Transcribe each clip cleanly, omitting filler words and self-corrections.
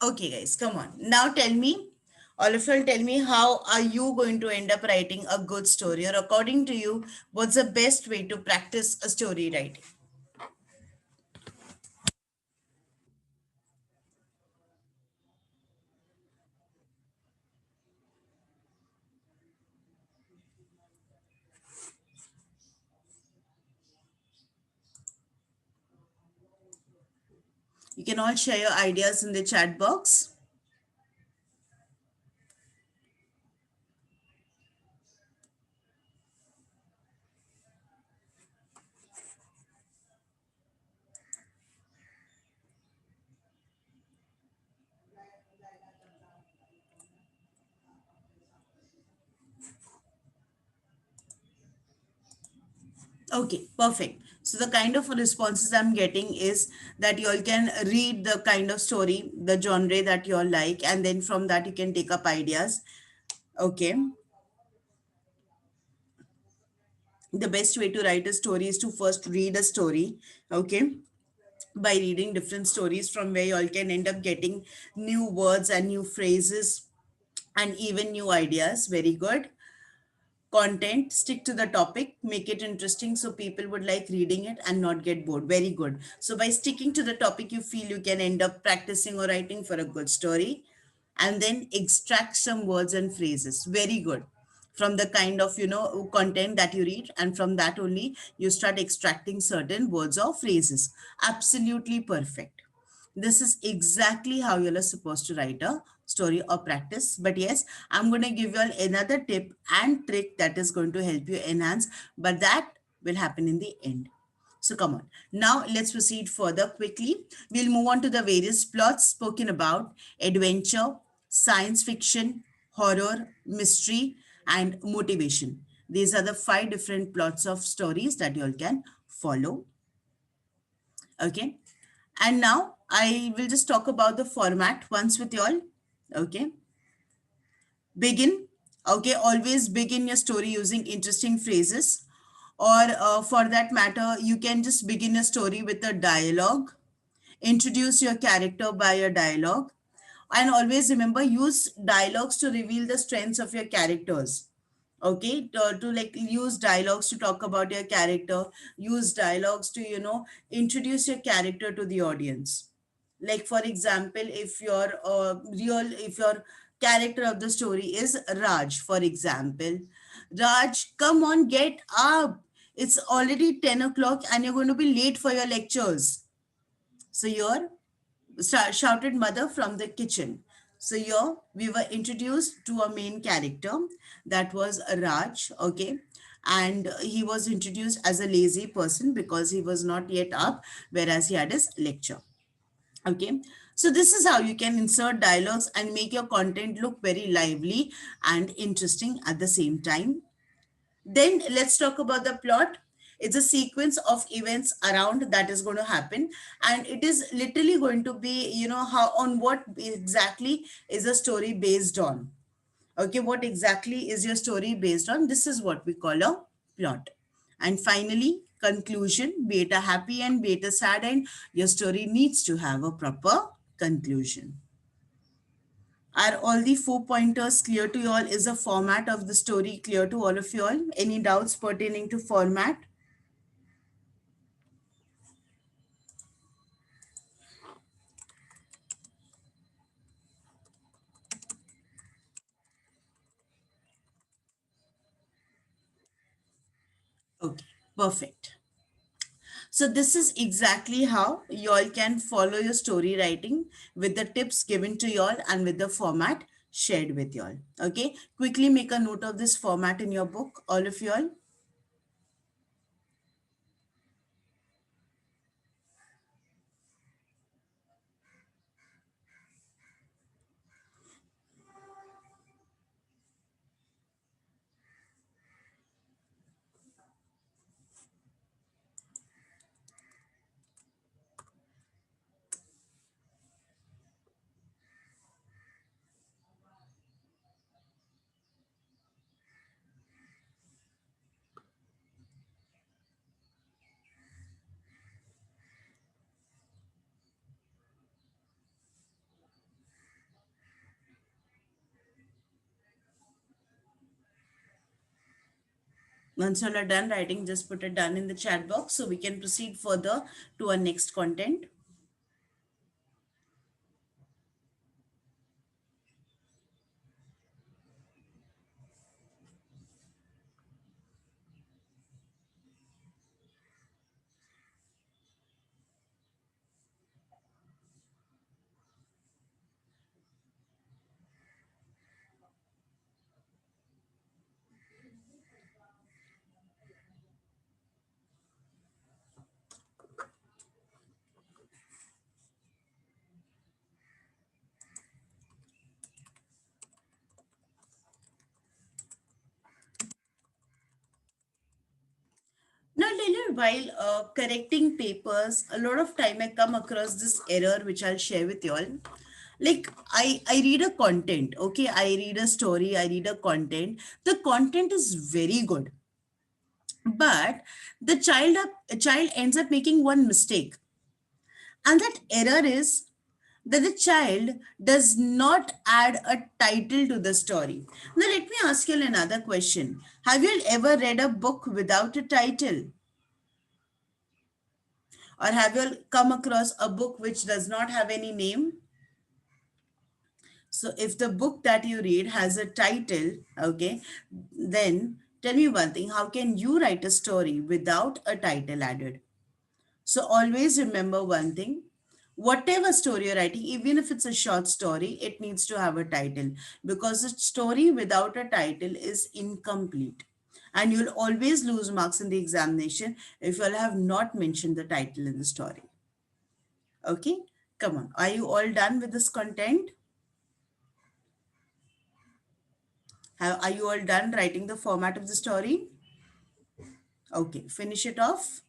Okay, guys, come on. Now tell me, all of you tell me, how are you going to end up writing a good story? Or according to you, what's the best way to practice a story writing? You can all share your ideas in the chat box. Okay, perfect. So the kind of responses I'm getting is that you all can read the kind of story, the genre that you all like, and then from that you can take up ideas. Okay. The best way to write a story is to first read a story. Okay. By reading different stories from where you all can end up getting new words and new phrases and even new ideas. Very good. Content, stick to the topic, make it interesting so people would like reading it and not get bored. Very good. So by sticking to the topic, you feel you can end up practicing or writing for a good story, and then extract some words and phrases. Very good. From the kind of content that you read, and from that only you start extracting certain words or phrases. Absolutely perfect. This is exactly how you're supposed to write a story or practice. But yes, I'm going to give you all another tip and trick that is going to help you enhance, but that will happen in the end. So come on. Now let's proceed further quickly. We'll move on to the various plots spoken about: adventure, science fiction, horror, mystery, and motivation. These are the 5 different plots of stories that you all can follow. Okay. And now I will just talk about the format once with you all. Okay. Begin. Okay. Always begin your story using interesting phrases. Or for that matter, you can just begin a story with a dialogue. Introduce your character by a dialogue. And always remember, use dialogues to reveal the strengths of your characters. Okay, to like use dialogues to talk about your character, use dialogues to introduce your character to the audience. Like for example, if your character of the story is Raj, for example, Raj, come on, get up, it's already 10 o'clock and you're going to be late for your lectures. So your shouted mother from the kitchen. So here we were introduced to a main character, that was Raj, okay, and he was introduced as a lazy person because he was not yet up, whereas he had his lecture. Okay, so this is how you can insert dialogues and make your content look very lively and interesting at the same time. Then let's talk about the plot. It's a sequence of events around that is going to happen, and it is literally going to be, how on what exactly is a story based on. Okay, what exactly is your story based on? This is what we call a plot. And finally, conclusion, be it a happy end, be it a sad end, your story needs to have a proper conclusion. Are all the 4 pointers clear to you all? Is the format of the story clear to all of you all? Any doubts pertaining to format? Okay, perfect. So this is exactly how you all can follow your story writing with the tips given to you all and with the format shared with you all. Okay, quickly make a note of this format in your book, all of you all. Once you all are done writing, just put it done in the chat box so we can proceed further to our next content. Now, Leonard, while correcting papers, a lot of time I come across this error, which I'll share with you all. Like I read a content, okay, I read a story, I read a content. The content is very good, but the child ends up making one mistake, and that error is that the child does not add a title to the story. Now, let me ask you another question. Have you ever read a book without a title? Or have you come across a book which does not have any name? So if the book that you read has a title, okay, then tell me one thing, how can you write a story without a title added? So always remember one thing, whatever story you're writing, even if it's a short story, it needs to have a title, because a story without a title is incomplete. And you'll always lose marks in the examination if you'll have not mentioned the title in the story. Okay, come on. Are you all done with this content? Are you all done writing the format of the story? Okay, finish it off.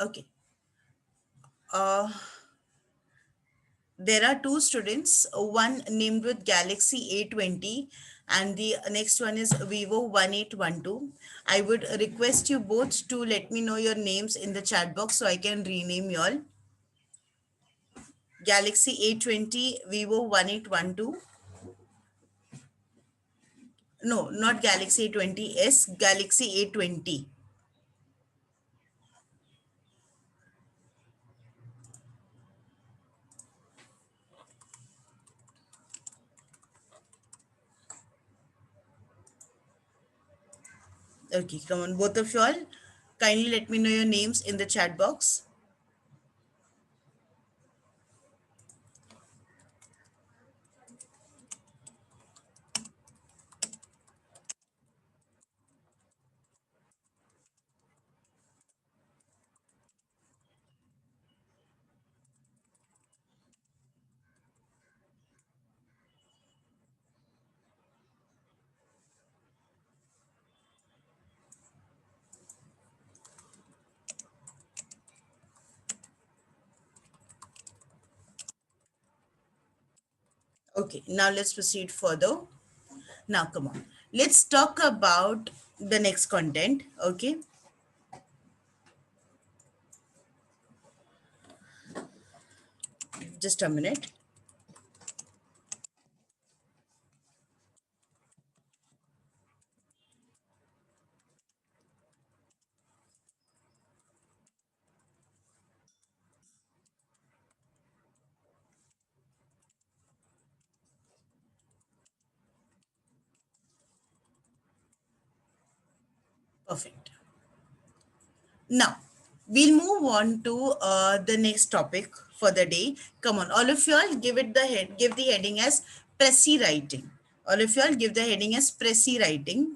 Okay. Uh, there are two students, one named with Galaxy A20 and the next one is Vivo 1812. I would request you both to let me know your names in the chat box so I can rename you all. Galaxy A20, Vivo 1812. No, not Galaxy A20s, Galaxy A20. Okay, come on, both of you all. Kindly let me know your names in the chat box. Okay, now let's proceed further. Now, come on. Let's talk about the next content. Okay, just a minute. Perfect. Now, we'll move on to the next topic for the day. Come on, all of y'all give it the head, give the heading as Pressy writing. All of y'all give the heading as Pressy writing.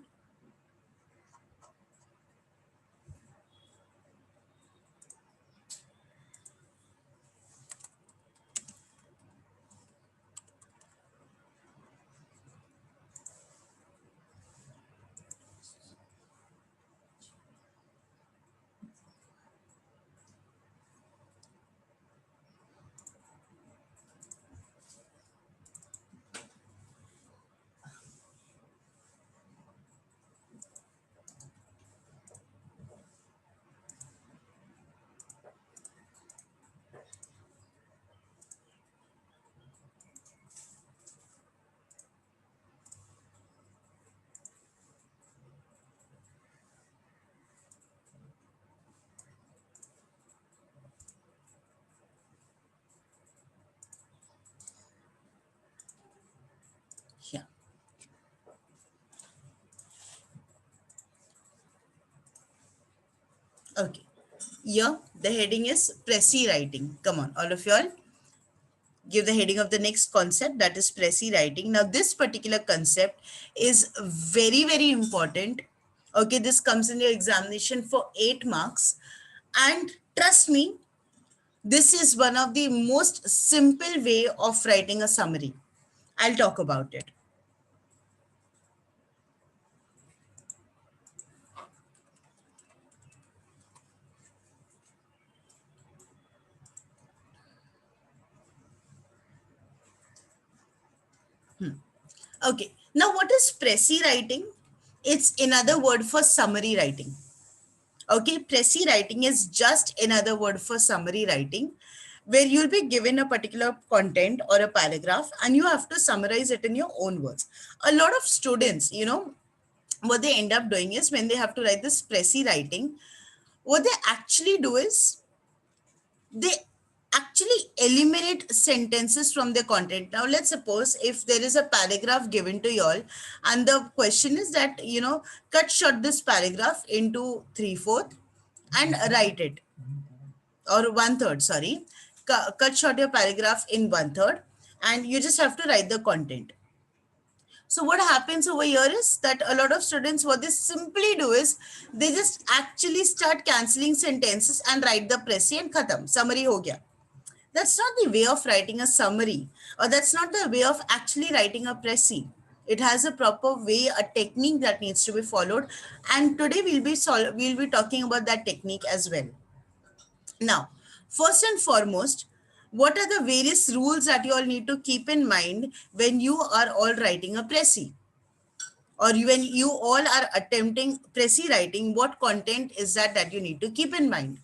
Yeah. Okay. Here, the heading is Pressy writing. Come on, all of y'all give the heading of the next concept, that is Pressy writing. Now, this particular concept is very, very important. Okay, this comes in your examination for 8 marks. And trust me, this is one of the most simple way of writing a summary. I'll talk about it. Okay, now what is Pressy writing? It's another word for summary writing. Okay, Pressy writing is just another word for summary writing, where you'll be given a particular content or a paragraph and you have to summarize it in your own words. A lot of students, what they end up doing is when they have to write this Pressy writing, what they actually do is they actually eliminate sentences from the content. Now, let's suppose if there is a paragraph given to y'all, and the question is that, cut short this paragraph into 3/4 and write it, or 1/3, sorry. Cut short your paragraph in 1/3, and you just have to write the content. So what happens over here is that a lot of students, what they simply do is they just actually start canceling sentences and write the Pressy and khatam, summary ho gaya. That's not the way of writing a summary, or that's not the way of actually writing a Pressy. It has a proper way, a technique that needs to be followed, and today we'll be talking about that technique as well. Now, first and foremost, what are the various rules that you all need to keep in mind when you are all writing a Pressy? Or when you all are attempting Pressy writing, what content is that you need to keep in mind?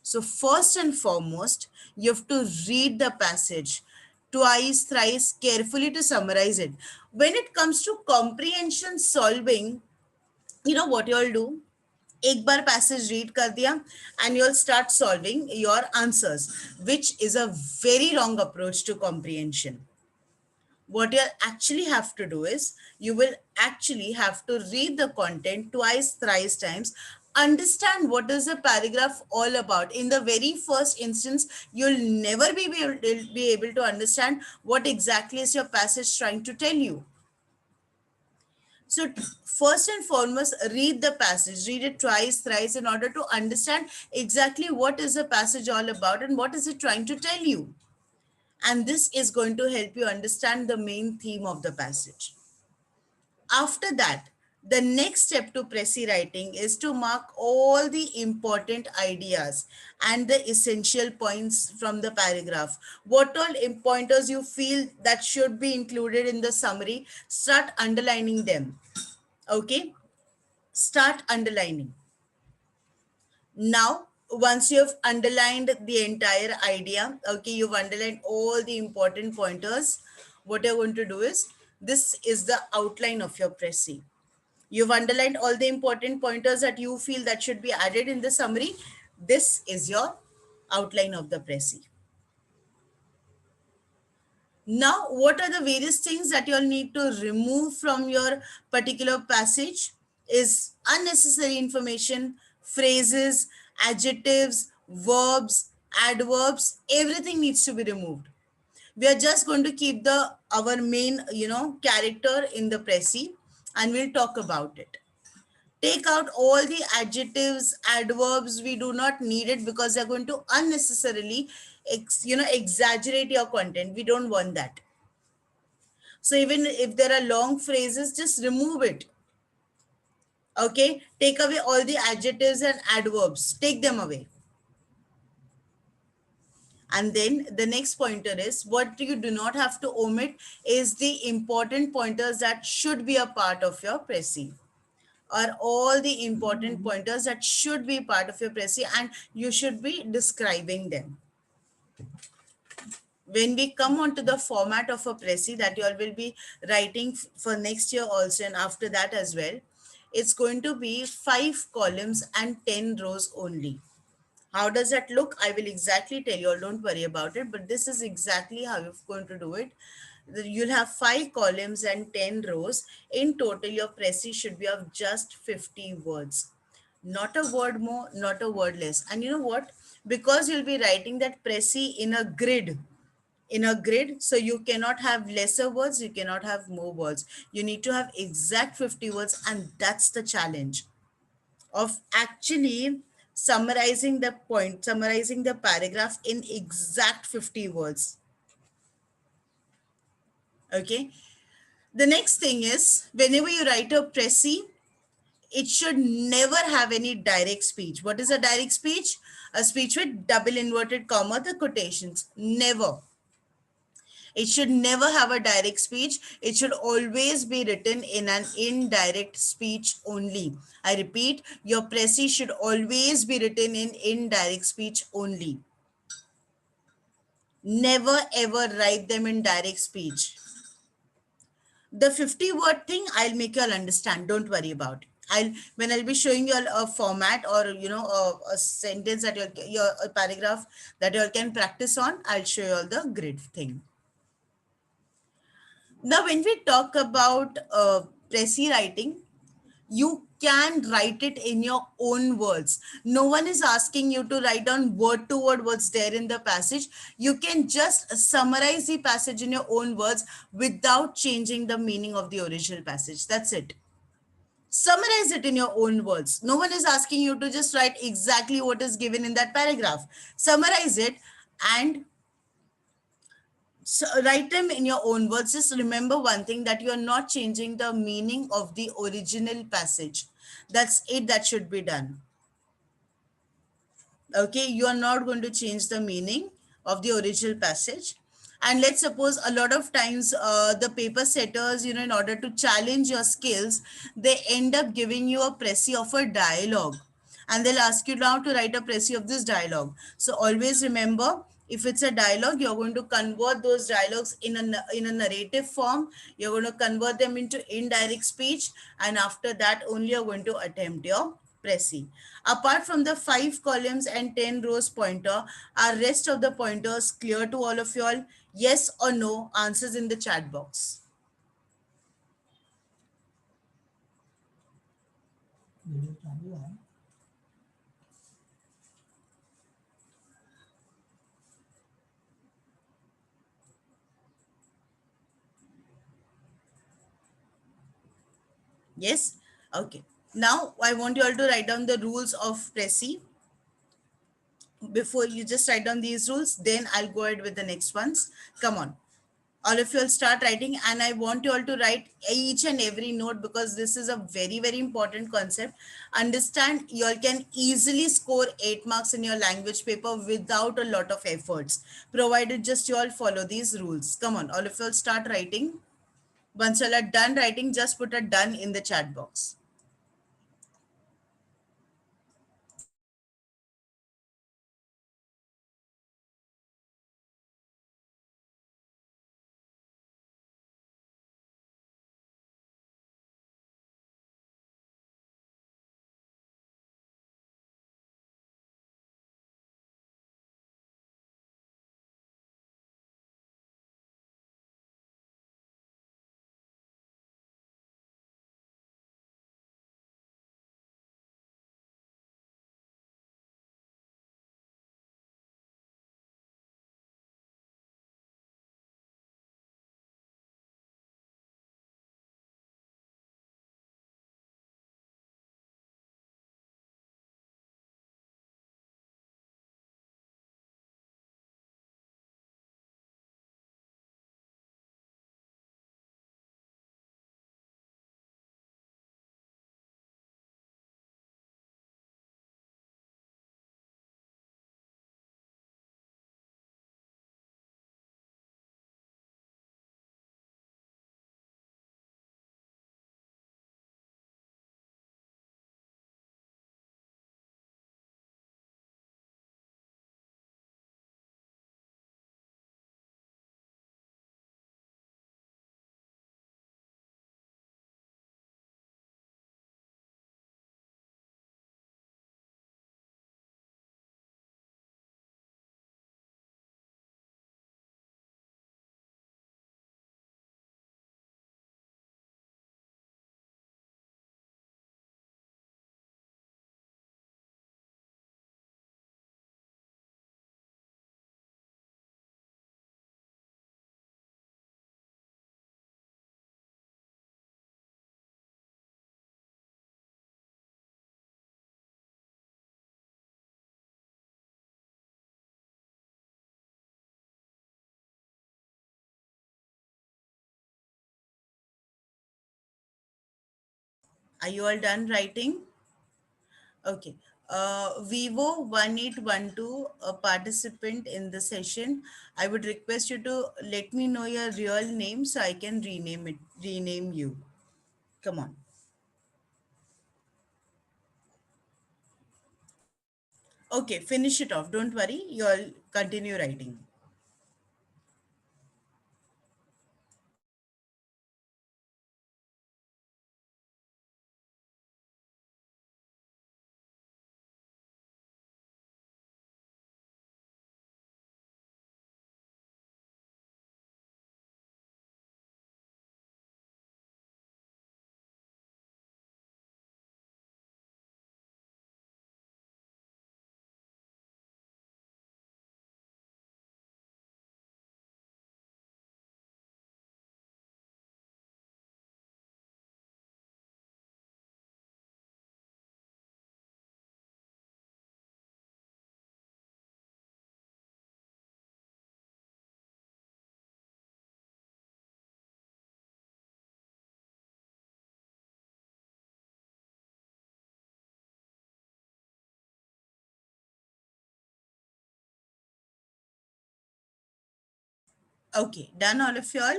So first and foremost, you have to read the passage twice, thrice, carefully to summarize it. When it comes to comprehension solving, you know what you all do? एक बार passage read कर दिया and you'll start solving your answers, which is a very wrong approach to comprehension. What you'll actually have to do is you will actually have to read the content twice, thrice times, understand what is the paragraph all about. In the very first instance, you'll never be able to understand what exactly is your passage trying to tell you. So first and foremost, read the passage, read it twice, thrice in order to understand exactly what is the passage all about and what is it trying to tell you. And this is going to help you understand the main theme of the passage. After that, the next step to Pressy writing is to mark all the important ideas and the essential points from the paragraph. What all pointers you feel that should be included in the summary, start underlining them. Okay, start underlining. Now, once you have underlined the entire idea, okay, you've underlined all the important pointers, what you're going to do is, this is the outline of your Pressy. You've underlined all the important pointers that you feel that should be added in the summary. This is your outline of the Pressy. Now, what are the various things that you'll need to remove from your particular passage is unnecessary information, phrases, adjectives, verbs, adverbs, everything needs to be removed. We are just going to keep the our main character in the Prezi, and we'll talk about it. Take out all the adjectives, adverbs. We do not need it because they're going to unnecessarily exaggerate your content. We don't want that. So even if there are long phrases, just remove it. Okay, take away all the adjectives and adverbs, take them away. And then the next pointer is what you do not have to omit is the important pointers that should be a part of your Prezi, are all the important pointers that should be part of your Prezi, and you should be describing them. When we come on to the format of a Prezi that you all will be writing for next year also and after that as well, it's going to be 5 columns and 10 rows only. How does that look? I will exactly tell you all, don't worry about it, but this is exactly how you're going to do it. You'll have 5 columns and 10 rows. In total, your Prezi should be of just 50 words. Not a word more, not a word less. And you know what? Because you'll be writing that Prezi in a grid, so you cannot have lesser words, you cannot have more words. You need to have exact 50 words, and that's the challenge of actually summarizing the paragraph in exact 50 words. Okay. The next thing is whenever you write a Prezi, it should never have any direct speech. What is a direct speech? A speech with double inverted comma, the quotations. Never. It should never have a direct speech. It should always be written in an indirect speech only. I repeat, your Prezi should always be written in indirect speech only. Never ever write them in direct speech. The 50-word thing, I'll make you all understand. Don't worry about it. I'll be showing you all a format or a sentence that a paragraph that you all can practice on. I'll show you all the grid thing. Now, when we talk about Prezi writing, you can write it in your own words. No one is asking you to write down word to word what's there in the passage. You can just summarize the passage in your own words without changing the meaning of the original passage. That's it. Summarize it in your own words. No one is asking you to just write exactly what is given in that paragraph. Summarize it and so write them in your own words. Just remember one thing, that you are not changing the meaning of the original passage. That's it, that should be done. Okay, you are not going to change the meaning of the original passage. And let's suppose a lot of times the paper setters, in order to challenge your skills, they end up giving you a Prezi of a dialogue, and they'll ask you now to write a Prezi of this dialogue. So always remember, if it's a dialogue, you're going to convert those dialogues in a narrative form. You're going to convert them into indirect speech, and after that only you're going to attempt your Prezi. Apart from the 5 columns and 10 rows pointer, are rest of the pointers clear to all of you all? Yes or no? Answers in the chat box. Yes? Okay. Now I want you all to write down the rules of Prezi. Before you just write down these rules, then I'll go ahead with the next ones. Come on. All of you will start writing, and I want you all to write each and every note because this is a very, very important concept. Understand, you all can easily score 8 marks in your language paper without a lot of efforts, provided just you all follow these rules. Come on, all of you all start writing. Once you all are done writing, just put a done in the chat box. Are you all done writing? Okay. Vivo 1812, a participant in the session. I would request you to let me know your real name so I can rename you. Come on. Okay, finish it off. Don't worry. You'll continue writing. Okay, done all of y'all?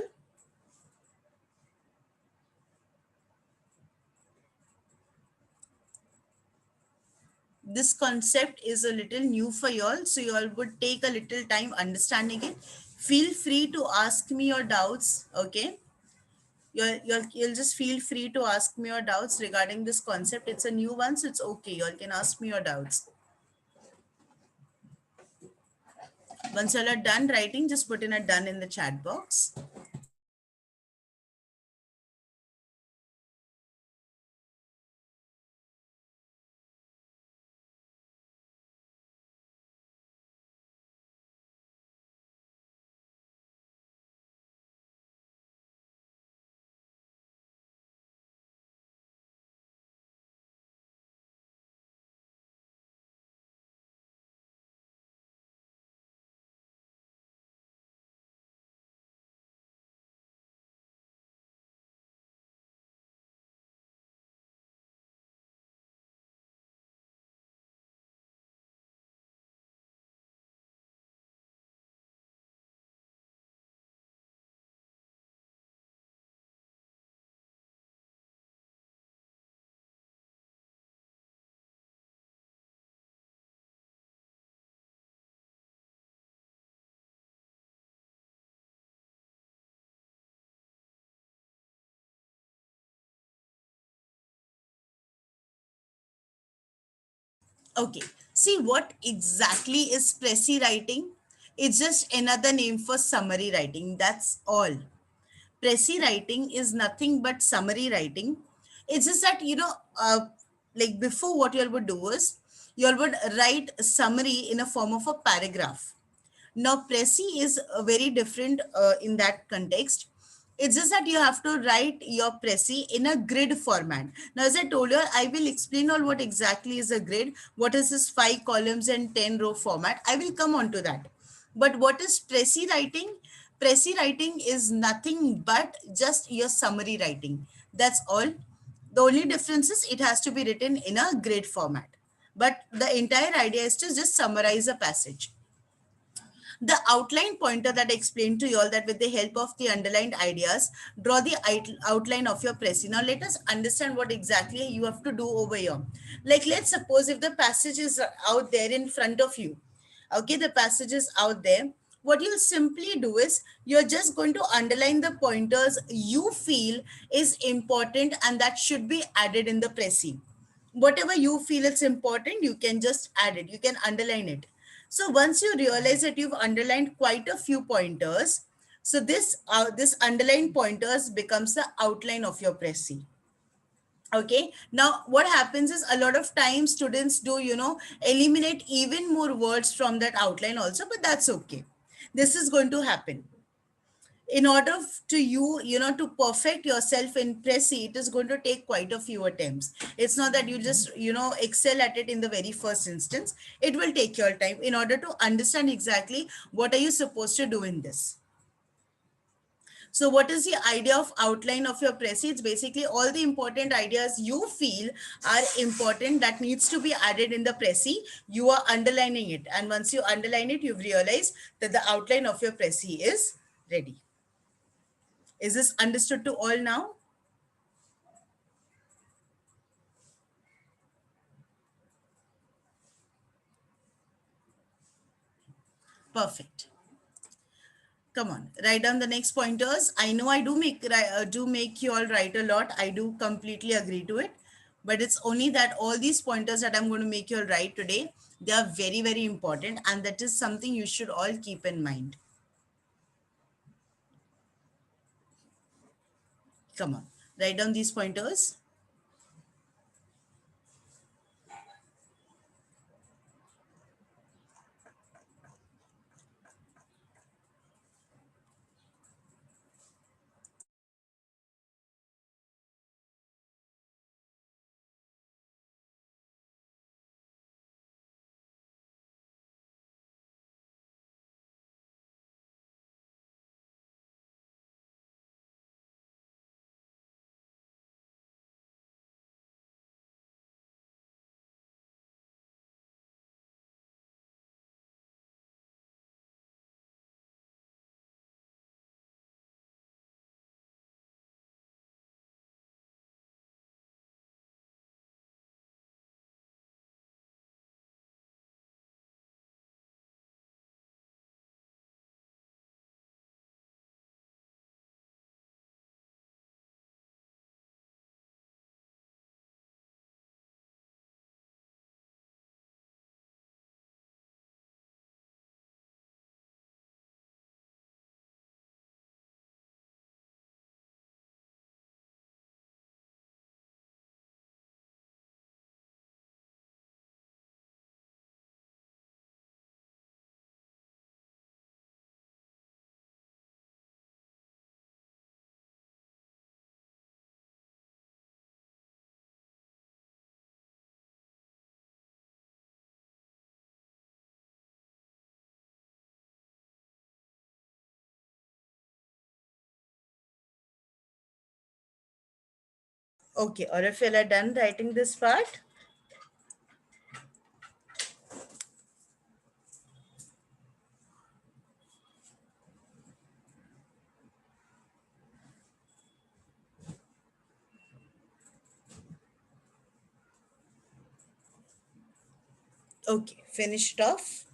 This concept is a little new for y'all, so y'all would take a little time understanding it. Feel free to ask me your doubts, okay? You'll just feel free to ask me your doubts regarding this concept. It's a new one, so it's okay. Y'all can ask me your doubts. Once y'all are done writing, just put in a done in the chat box. Okay, see what exactly is Prezi writing? It's just another name for summary writing. That's all. Prezi writing is nothing but summary writing. It's just that, like before, what you all would do is you all would write a summary in a form of a paragraph. Now, Prezi is very different in that context. It's just that you have to write your Prezi in a grid format. Now, as I told you, I will explain all what exactly is a grid, what is this 5 columns and 10 row format. I will come on to that. But what is Prezi writing? Prezi writing is nothing but just your summary writing. That's all. The only difference is it has to be written in a grid format. But the entire idea is to just summarize a passage. The outline pointer that I explained to you all, that with the help of the underlined ideas, draw the outline of your Prezi. Now let us understand what exactly you have to do over here. Like let's suppose if the passage is out there in front of you. Okay, the passage is out there. What you'll simply do is you're just going to underline the pointers you feel is important and that should be added in the Prezi. Whatever you feel it's important, you can just add it, you can underline it. So once you realize that you've underlined quite a few pointers, so this underlined pointers becomes the outline of your Prezi. Okay, now what happens is a lot of times students do eliminate even more words from that outline also, but that's okay. This is going to happen in order to to perfect yourself in Prezi. It is going to take quite a few attempts. It's not that you just excel at it in the very first instance. It will take your time in order to understand exactly what are you supposed to do in this. So what is the idea of outline of your précis? It's basically all the important ideas you feel are important that needs to be added in the précis. You are underlining it. And once you underline it, you've realized that the outline of your précis is ready. Is this understood to all now? Perfect. Come on, write down the next pointers. I know I do make you all write a lot. I do completely agree to it, but it's only that all these pointers that I'm going to make you all write today, they are very, very important, and that is something you should all keep in mind. Come on, write down these pointers. Okay, or if you're done writing this part, okay, finish it off.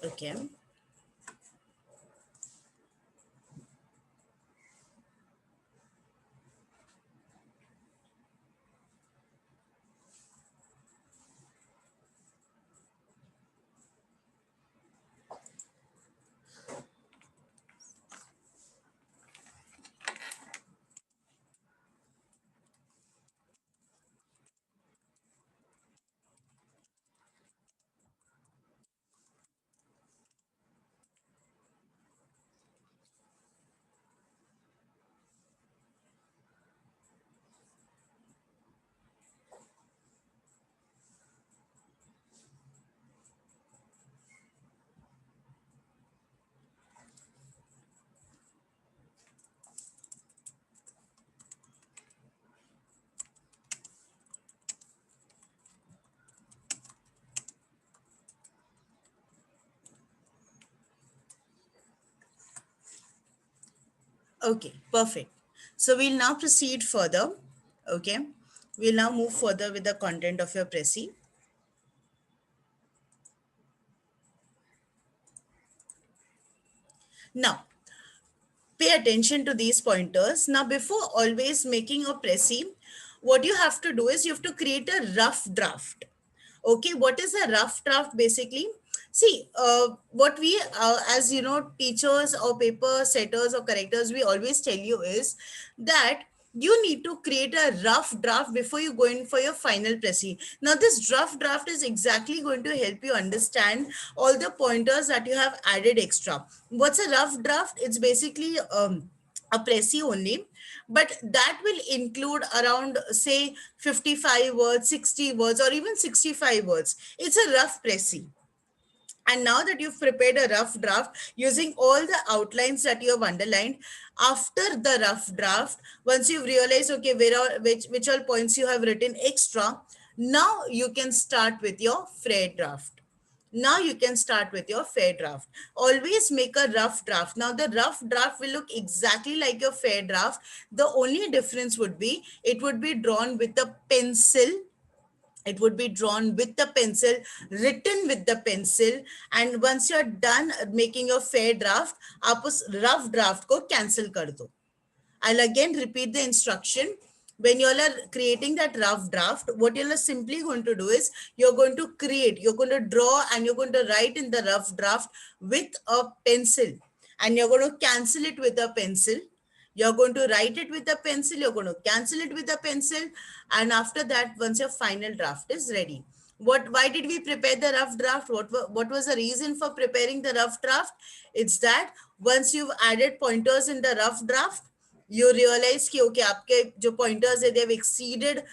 Okay. Okay, perfect. So we'll now proceed further. Okay, we'll now move further with the content of your Prezi. Now, pay attention to these pointers. Now, before always making a Prezi, what you have to do is you have to create a rough draft. Okay, what is a rough draft basically? See, what we, as you know, teachers or paper setters or correctors, we always tell you is that you need to create a rough draft before you go in for your final Prezi. Now, this rough draft is exactly going to help you understand all the pointers that you have added extra. What's a rough draft? It's basically a Prezi only, but that will include around say 55 words, 60 words, or even 65 words. It's a rough Prezi. And now that you've prepared a rough draft using all the outlines that you have underlined, after the rough draft, once you've realized, okay, where are which all points you have written extra, now you can start with your fair draft. Now you can start with your fair draft. Always make a rough draft. Now the rough draft will look exactly like your fair draft. The only difference would be it would be drawn with a pencil, it would be drawn with the pencil, written with the pencil, and once you're done making your fair draft, आप उस rough draft को cancel कर दो. I'll again repeat the instruction. When you all are creating that rough draft, what you're simply going to do is you're going to create, you're going to draw, and you're going to write in the rough draft with a pencil, and you're going to cancel it with a pencil. You're going to write it with a pencil, you're going to cancel it with a pencil, and after that, once your final draft is ready. Why did we prepare the rough draft? What was the reason for preparing the rough draft? It's that once you've added pointers in the rough draft, you realize कि okay, आपके जो pointers है, they've exceeded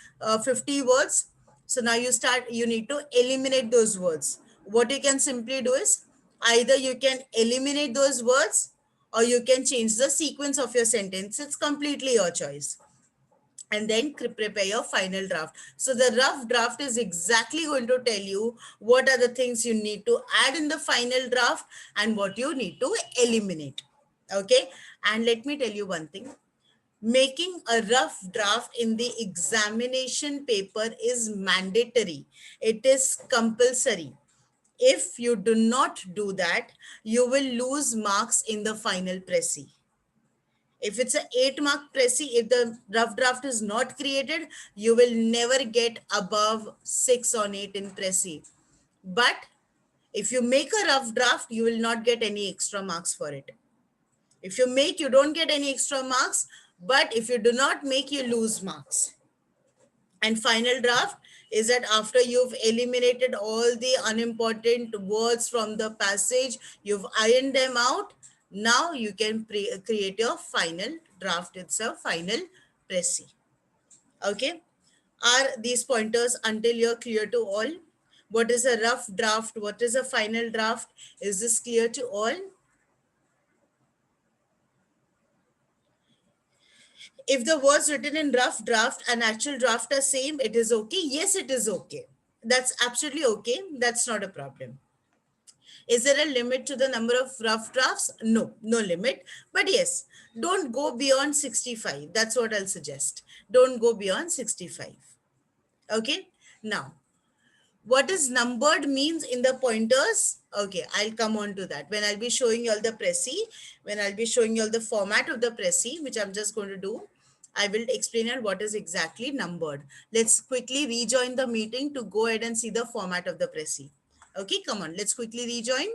50 words. So now you need to eliminate those words. What you can simply do is either you can eliminate those words or you can change the sequence of your sentence. It's completely your choice. And then prepare your final draft. So the rough draft is exactly going to tell you what are the things you need to add in the final draft and what you need to eliminate. Okay. And let me tell you one thing. Making a rough draft in the examination paper is mandatory. It is compulsory. If you do not do that, you will lose marks in the final Prezi. If it's an 8-mark Prezi, if the rough draft is not created, you will never get above 6 on 8 in Prezi. But if you make a rough draft, you will not get any extra marks for it. If you make, you don't get any extra marks. But if you do not make, you lose marks. And final draft is that after you've eliminated all the unimportant words from the passage, you've ironed them out, now you can create your final draft. It's a final Prezi. Okay. Are these pointers until you're clear to all? What is a rough draft? What is a final draft? Is this clear to all? If the words written in rough draft and actual draft are same, it is okay. Yes, it is okay. That's absolutely okay. That's not a problem. Is there a limit to the number of rough drafts? No, no limit. But yes, don't go beyond 65. That's what I'll suggest. Don't go beyond 65. Okay. Now, what is numbered means in the pointers? Okay, I'll come on to that. When I'll be showing you all the Prezi, when I'll be showing you all the format of the Prezi, which I'm just going to do, I will explain what is exactly numbered. Let's quickly rejoin the meeting to go ahead and see the format of the Prezi. Okay, come on, let's quickly rejoin.